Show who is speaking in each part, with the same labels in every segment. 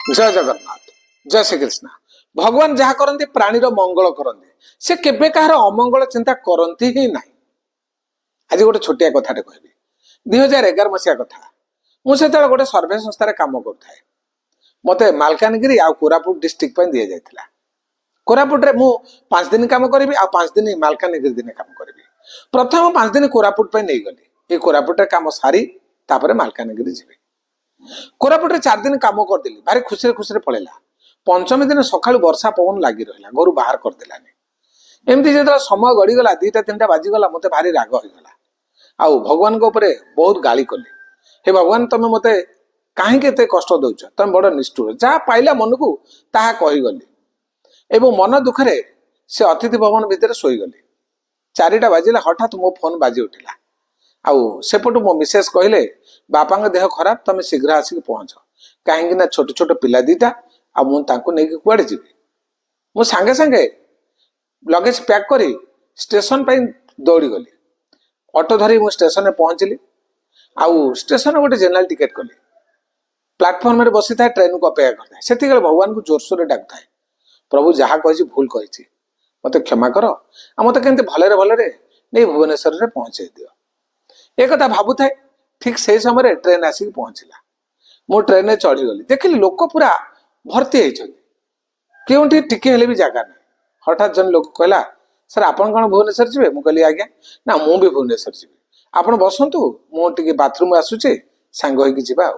Speaker 1: जय जगन्नाथ जय श्री कृष्ण। भगवान जहाँ करते प्राणीर मंगल करते से केबे कहार अमंगल चिंता करती ही ना। आज गोटे छोटिया कथा कहबी 2011 मसीहा कथा मुझे गोटे सर्वे संस्थार काम करुए मत मालकानगिरी आ कोरापुट डिस्ट्रिक्ट दि जाता। कोरापुट रे मु 5 दिन काम करी आ 5 दिन मालकानगिरी दिन काम करी। प्रथम 5 दिन कोरापुट नहीं गली ये कोरापुट काम सारी तापर मालकानगिरी जी। कोरापुट 4 दिन काम करदेली भारी खुशी खुशी पड़ेगा। पंचमी दिन सका वर्षा पवन लगी रहा घर बाहर करदेलानी। एमती जो समय गड़ीगला 2-3 बाजिगला मत भारी राग होगा आउ भगवान बहुत गाली कली। हे भगवान तुम मत कहीं कष्ट दौच तुम बड़ निष्ठुर जहाँ पाइला मन को ताहा कहीगली एवं मन दुखरे से अतिथि भवन भितर शोईगली। 4टा बाजिला हठात मो फोन बाजी उठिला आउ सेपटू मो मिसेस कहले बापा देह खराब तुम शीघ्र आसिक पहुंच कहीं छोट छोट पिला 2टा आ मुझे कुआड़े जी मु सांगे सांगे लगेज पैक करी स्टेशन पर दौड़ी गली। ऑटो धरी मु स्टेशन में पहुंचली आउ स्टेशन गोटे जनरल टिकेट कली प्लाटफर्म में बसी था ट्रेन को अपेक्षा करता से भगवान को जोरसोर डाक था प्रभु जहाँ कही भूल कही मत क्षमा कर आ मत के भलरे भलरे नहीं भुवनेश्वर में पहुंचे दियो एक भावु थाए। ठीक से समय ट्रेन आसिक पहुंचला मु ट्रेन में चढ़ीगली देखिली लोक पूरा भर्ती होती टिके भी जगह ना। हठात जन लोक कहला सर आपन कौन भुवनेश्वर जी मु कहली आज्ञा ना मु भी भुवनेश्वर जी आपण बसतु मुझे बाथरूम आसूचे सांग होगा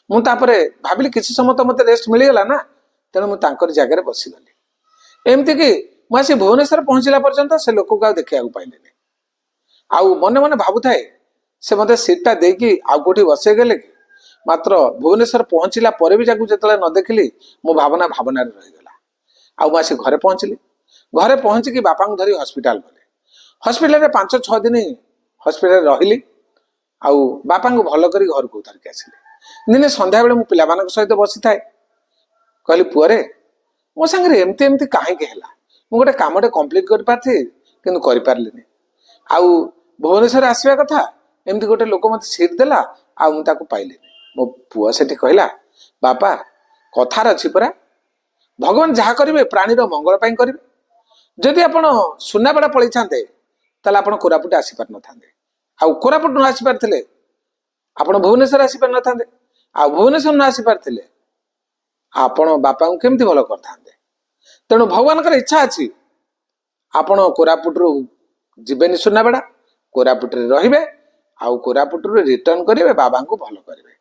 Speaker 1: मुझे भाविली किसी समय तो मत रेस्ट मिलगला ना तेणु मुझे जगह बसीगली। एमती कि मुझे भुवनेश्वर पहुंचला पर्यंत से लोक को देखा पाइले आउ मन मन भावुए से मत सीटा देकी आउ कौटी बसई गले कि मात्र भुवनेश्वर पहुंचला पर भी जाकू जो न देखिली मो भावना भावना रहीगला। आउ मुझे घरे पहुंचली घरे पहुंचिकी बापा को धरी हस्पिटाल गले। हस्पिटाल 5-6 दिन हस्पिटाल रही आउ बापा को भल कर घर को धरिक आसिली। दिने संध्या बेले मु पिला सहित बसी थाए कहली पुअरे मो सांगे एमती एमती कहीं गोटे कमटे कम्प्लीट कर पार्थी किंतु कर पार्लिनी आउ भुवनेश्वर आसवा कथा एमती गोटे लोक मत सीट देला आ मुझे पाइली। मो पुआ से कहला बापा कथार अच्छी परा भगवान जहाँ करेंगे प्राणीर मंगल करेंगे। जदि आप सुनाबेड़ा पलि थाते आप कोरापुट आसी पार न था आउ कोरापुट न आसी पारे आप भुवनेश्वर आसी पार न था आ भुवनेश्वर न आसी पारे आपण बापा को केमती भल करते। तेणु भगवान इच्छा अच्छी आपण कोरापुट जीवेनि सुनाबेड़ा कोरापुट रे रहिबे आउ कोरापुट रिटर्न करेंगे बाबा को भल करेंगे।